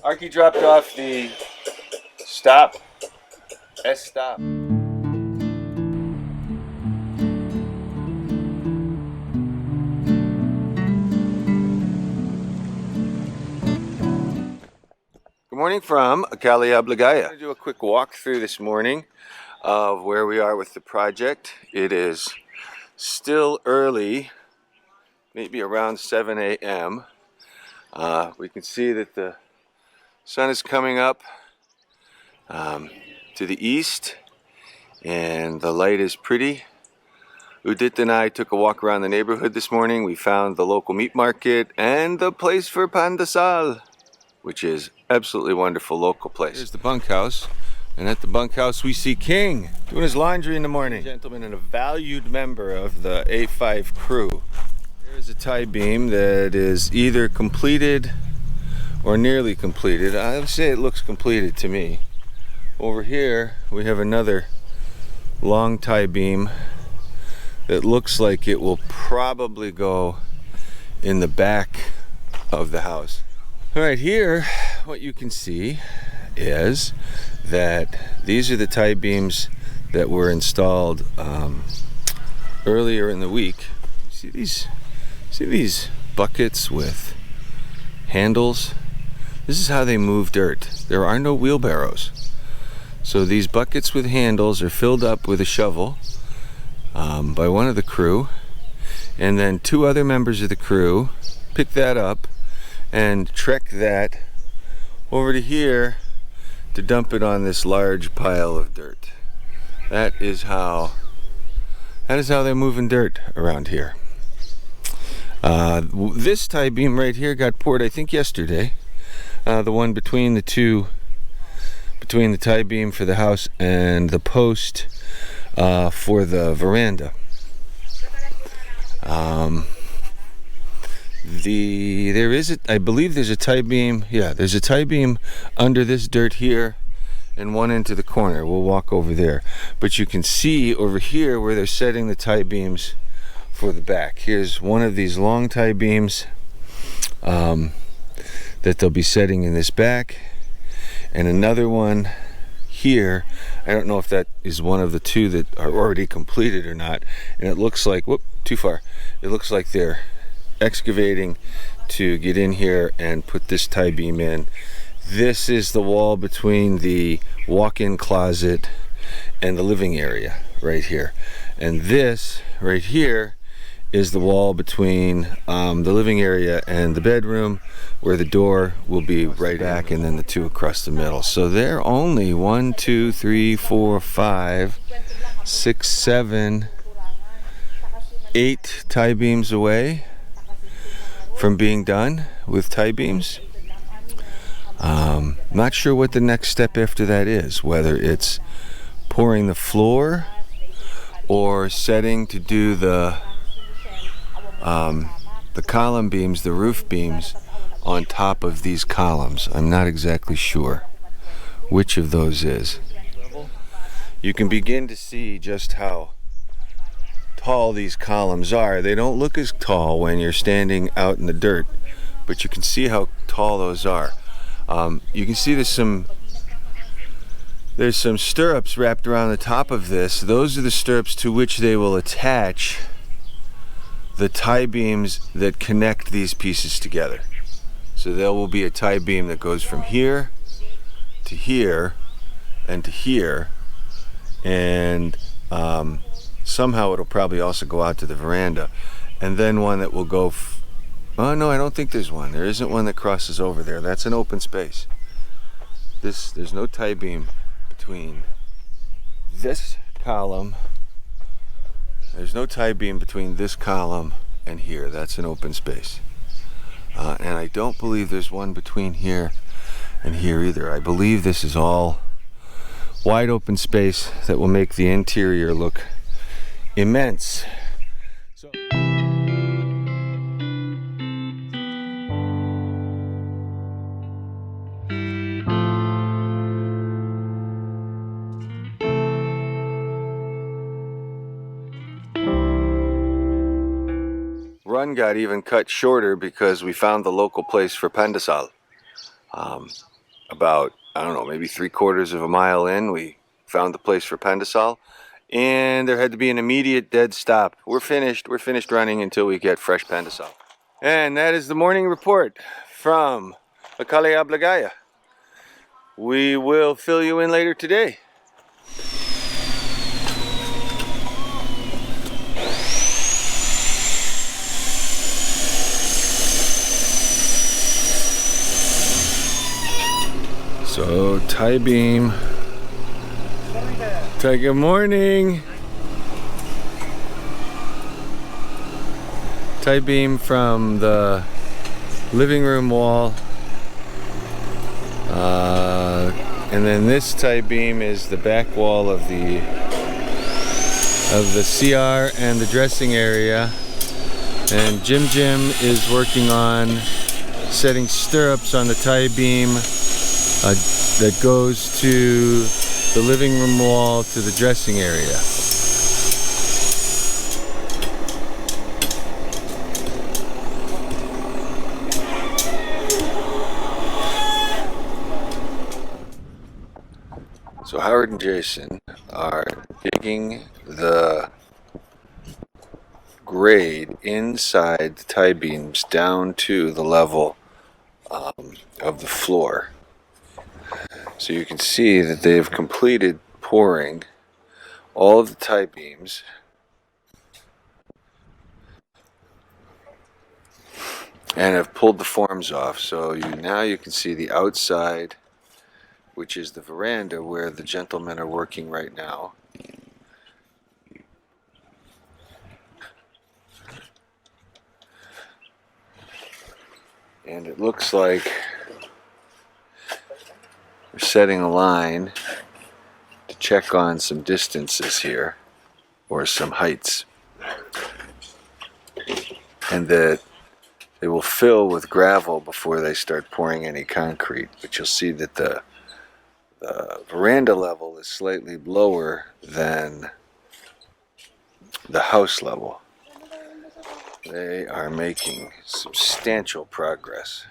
Arky dropped off the stop. S-stop. Good morning from A Calayab Ligaya. I'm going to do a quick walkthrough this morning of where we are with the project. It is still early, maybe around 7 a.m. We can see that the sun is coming up to the east and the light is pretty. Udit and I took a walk around the neighborhood this morning. We found the local meat market and the place for pandesal, which is absolutely wonderful local place. Here's the bunkhouse, and at the bunkhouse we see King doing his laundry in the morning. Gentleman and a valued member of the A5 crew. There's a tie beam that is either completed or nearly completed. I would say it looks completed to me. Over here we have another long tie beam that looks like it will probably go in the back of the house. All right, here what you can see is that these are the tie beams that were installed earlier in the week. See these buckets with handles? This is how they move dirt. There are no wheelbarrows. So these buckets with handles are filled up with a shovel by one of the crew, and then two other members of the crew pick that up and trek that over to here to dump it on this large pile of dirt. That is how they're moving dirt around here. This tie beam right here got poured, I think, yesterday. The one between the tie beam for the house and the post for the veranda. I believe there's a tie beam. Yeah, there's a tie beam under this dirt here and one into the corner. We'll walk over there. But you can see over here where they're setting the tie beams for the back. Here's one of these long tie beams that they'll be setting in this back, and another one here. I don't know if that is one of the two that are already completed or not, and it looks like, whoop, too far. It looks like they're excavating to get in here and put this tie beam in. This is the wall between the walk-in closet and the living area right here, and this right here is the wall between the living area and the bedroom, where the door will be right back, and then the two across the middle. So they're only 1, 2, 3, 4, 5, 6, 7, 8 tie beams away from being done with tie beams. Not sure what the next step after that is, whether it's pouring the floor or setting to do the column beams, the roof beams on top of these columns. I'm not exactly sure which of those is. You can begin to see just how tall these columns are. They don't look as tall when you're standing out in the dirt, but you can see how tall those are. You can see there's some stirrups wrapped around the top of this. Those are the stirrups to which they will attach the tie beams that connect these pieces together. So there will be a tie beam that goes from here to here and to here, and somehow it'll probably also go out to the veranda, and then one that will go oh no, I don't think there's one. There isn't one that crosses over there. That's an open space. There's no tie beam between this column. There's no tie beam between this column and here. That's an open space. And I don't believe there's one between here and here either. I believe this is all wide open space that will make the interior look immense. So run got even cut shorter because we found the local place for pandesal. About, I don't know, maybe 3/4 of a mile in, we found the place for pandesal, and there had to be an immediate dead stop. We're finished running until we get fresh pandesal. And that is the morning report from A Calayab Ligaya. We will fill you in later today. So, tie beam. Good morning. Tie beam from the living room wall. And then this tie beam is the back wall of the CR and the dressing area. And Jim is working on setting stirrups on the tie beam that goes to the living room wall to the dressing area. So Howard and Jason are digging the grade inside the tie beams down to the level of the floor. So you can see that they've completed pouring all of the tie beams and have pulled the forms off. So now you can see the outside, which is the veranda where the gentlemen are working right now. And it looks like we're setting a line to check on some distances here, or some heights, and that they will fill with gravel before they start pouring any concrete. But you'll see that the veranda level is slightly lower than the house level. They are making substantial progress.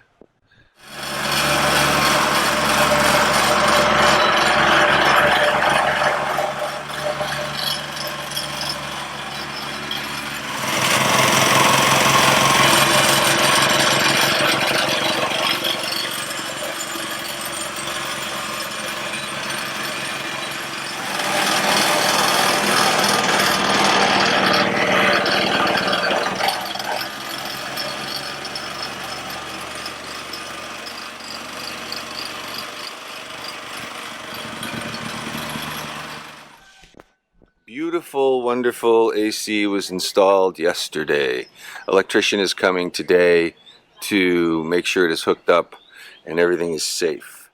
Beautiful, wonderful AC was installed yesterday. Electrician is coming today to make sure it is hooked up and everything is safe.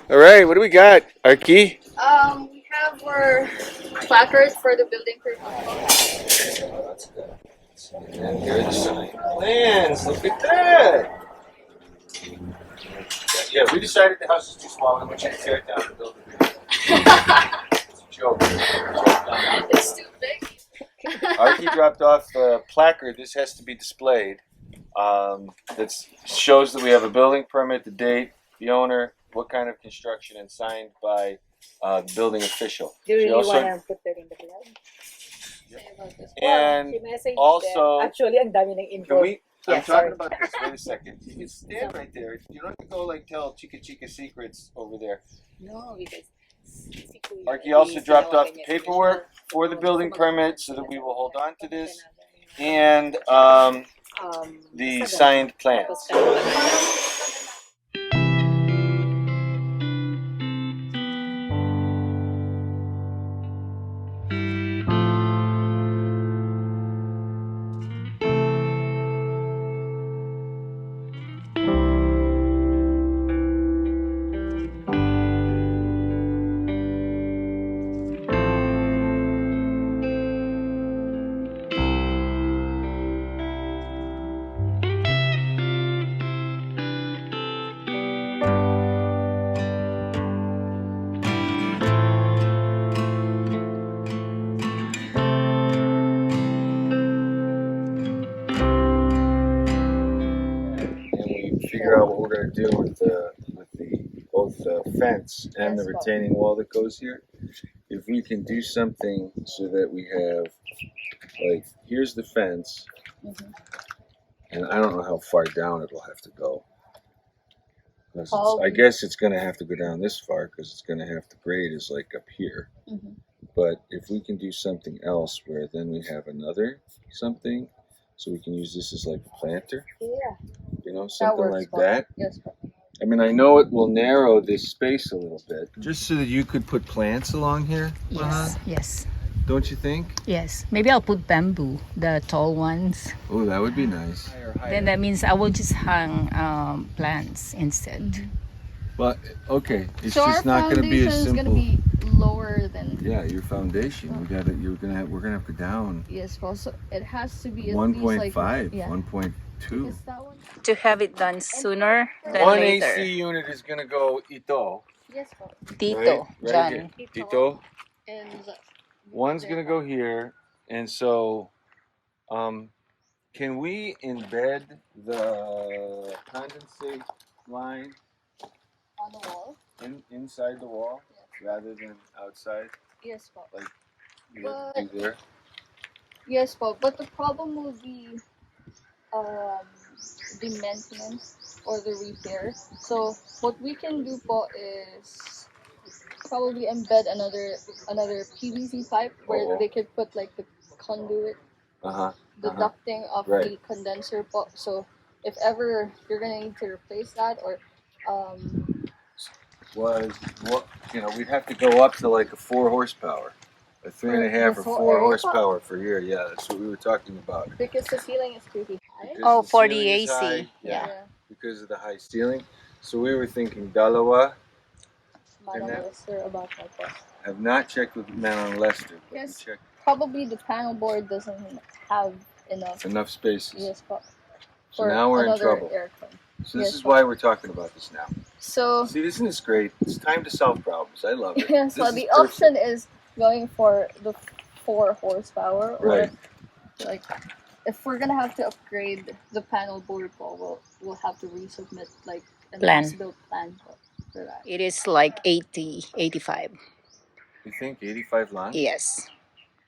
All right, what do we got, Arki? We have our placards for the building permit. Oh, that's good. And here are the sign plans. Look at that. Yeah, we decided the house is too small. We want you to tear it down and build it bigger. It's a joke. It's too big. Arki dropped off a placard. This has to be displayed. That shows that we have a building permit, the date, the owner, what kind of construction, and signed by the building official. Do you She really also- want to put that in the blog? And She messaged also, them. Actually, ang dami ng info. can we? I'm Yeah, talking sorry. about this. Wait a second. You can stand right there. You don't have to go like tell chica secrets over there. No, because secret Arky also dropped off the paperwork for the building permit so that we will hold on to this, and the signed plans. Figure out what we're going to do with the both the fence and the retaining wall that goes here. If we can do something so that we have, like, here's the fence, and I don't know how far down it'll have to go. I guess it's going to have to go down this far because it's going to have to grade is like up here. But if we can do something else where then we have another something, so we can use this as like a planter. Yeah. You know, something like that. Yes. I mean, I know it will narrow this space a little bit. Just so that you could put plants along here? Yes, yes, Don't you think? yes. Maybe I'll put bamboo, the tall ones. Oh, that would be nice. Then that means I will just hang plants instead. But, okay, it's So just our not going to be a foundation is simple... going to be lower than... Yeah, your foundation. We're gonna have to go down Yes, well, so it has to be at least 1.5, like... Yeah. 1.2. Is that one? To have it done sooner than One later. AC unit is gonna go ito. Yes, well. Tito, Right John. here. Tito. And One's gonna go here, and so, can we embed the condensate line on the wall? inside the wall rather than outside, Yes, well. like you But- do there? Yes, well, but the problem will be the maintenance or the repair. So what we can do po is probably embed another PVC pipe where Oo. they could put like the conduit, the ducting of Right. the condenser po. So if ever you're gonna need to replace that or We'd have to go up to like a 4 horsepower, a 3.5 or this whole 4 area? horsepower for here. Yeah, that's what we were talking about. because the ceiling is pretty high. Because Oh, for the ceiling is AC. high, Yeah. because of the high ceiling. So we were thinking dalawa. Madam that- Lester about my po. Have not checked with Manon Lester. But we Yes. checked Probably the panel board doesn't have enough. enough spaces. Yes, po. So now we're in another trouble. aircon. So this Yes, is why we're talking about this now. So See, isn't this great? It's time to solve problems. I love it. yeah, so This the is perfect. option is going for the 4 horsepower, or Right. like if we're gonna have to upgrade the panel board, we'll have to resubmit like an Plan. as-built plan for that. It is like 80, 85. You think 85 lang? Yes.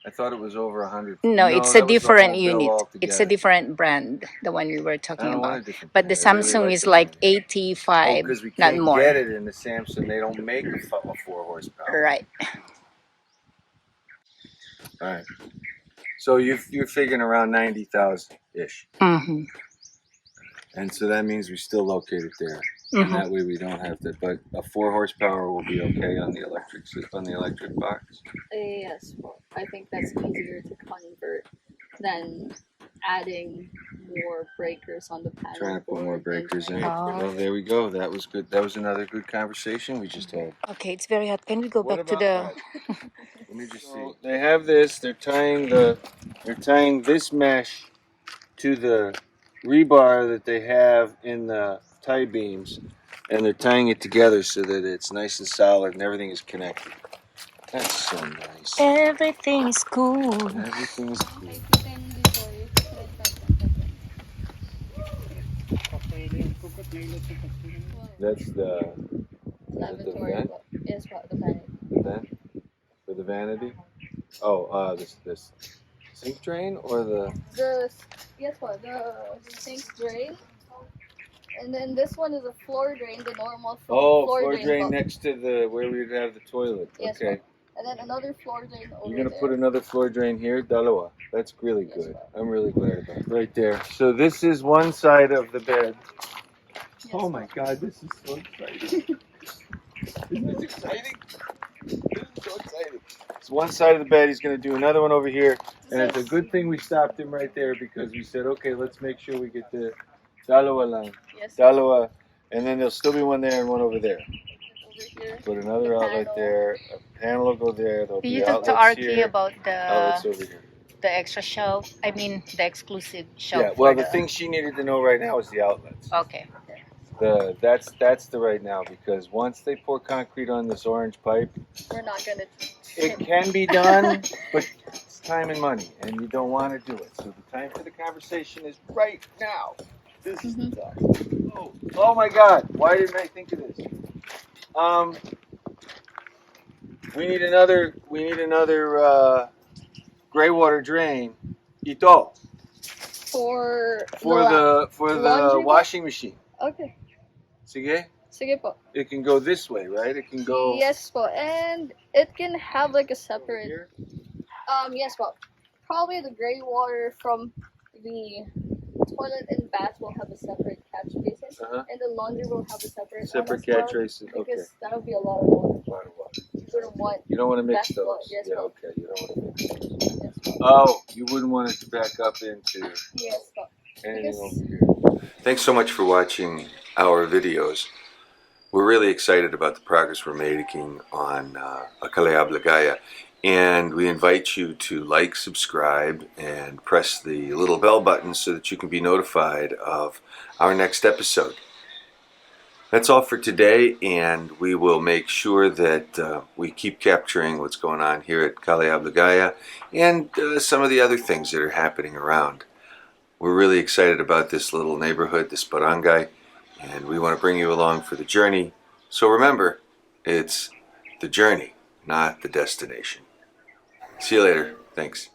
I thought it was over 100. No, it's that a was the different whole bill unit. altogether. It's a different brand, the one we were I talking don't want a about. different But the brand. I really Samsung like is the like brand. 85, because we not can't more. get it in the Samsung. They don't make a 4 horsepower. Right. All right. So you're figuring around 90,000 ish, Mm-hmm. and so that means we still locate it there, and that way we don't have to. But a 4 horsepower will be okay on the electric box. Yes, well, I think that's easier to convert than adding more breakers on the panel. Trying to put more board breakers in. Oh. Well, there we go. That was good. That was another good conversation we just had. Okay, it's very hot. Can we go What back to about the... that? Let me just see. They have this. They're tying this mesh to the rebar that they have in the tie beams, and they're tying it together so that it's nice and solid and everything is connected. That's so nice. Everything is cool. Everything is cool. If you can destroy it, That's the lavatory. vent? Yes, well, the panel. vent for the vanity. Oh, this sink drain or the. The sink drain, and then this one is a floor drain, the normal Oh, floor floor drain but- next to the where we'd have the toilet. Yes, Okay. And then another floor drain over You're gonna there. put another floor drain here, dalawa. That's really Yes, good. po. I'm really glad about it. Right there. So this is one side of the bed. Yes, Oh po. my God, this is so exciting! Isn't this exciting? This is so exciting. It's one side of the bed. He's gonna do another one over here, and it's a good thing we stopped him right there because we said, okay, let's make sure we get the dalawa lang, Yes, dalawa, and then there'll still be one there and one over there. over here. Put another The outlet panel. there. A panel will go there. There'll Did be you talk to outlets Arky here. about Outlets over here. the extra shelf? I mean, the exclusive shelf Yeah. for Well, the thing she needed to know right now is the outlets. Okay. That's the right now because once they pour concrete on this orange pipe, We're not gonna. it can be done, but it's time and money, and you don't want to do it. So the time for the conversation is right now. This is the time. Oh my God! Why didn't I think of this? We need another. We need another gray water drain. Ito For for the laundry washing machine. Okay. Sige? Sige po. It can go this way, right? It can go. Yes po. And it can have like a over separate. here. Yes po. Probably the gray water from the toilet and bath will have a separate catch basin, and the laundry will have a separate one as catch well, basin. Okay. because that'll be a lot of water. A lot of water. You wouldn't want. You don't want to mix That's those. what- yes, yeah. po. Okay. You don't want to mix those. Yes po. Oh, you wouldn't want it to back up into Yes po. anything Because- over here. Thanks so much for watching our videos. We're really excited about the progress we're making on A Calayab Ligaya, and we invite you to like, subscribe, and press the little bell button so that you can be notified of our next episode. That's all for today, and we will make sure that we keep capturing what's going on here at Calayab Ligaya and some of the other things that are happening around. We're really excited about this little neighborhood, this barangay, and we want to bring you along for the journey. So remember, it's the journey, not the destination. See you later. Thanks.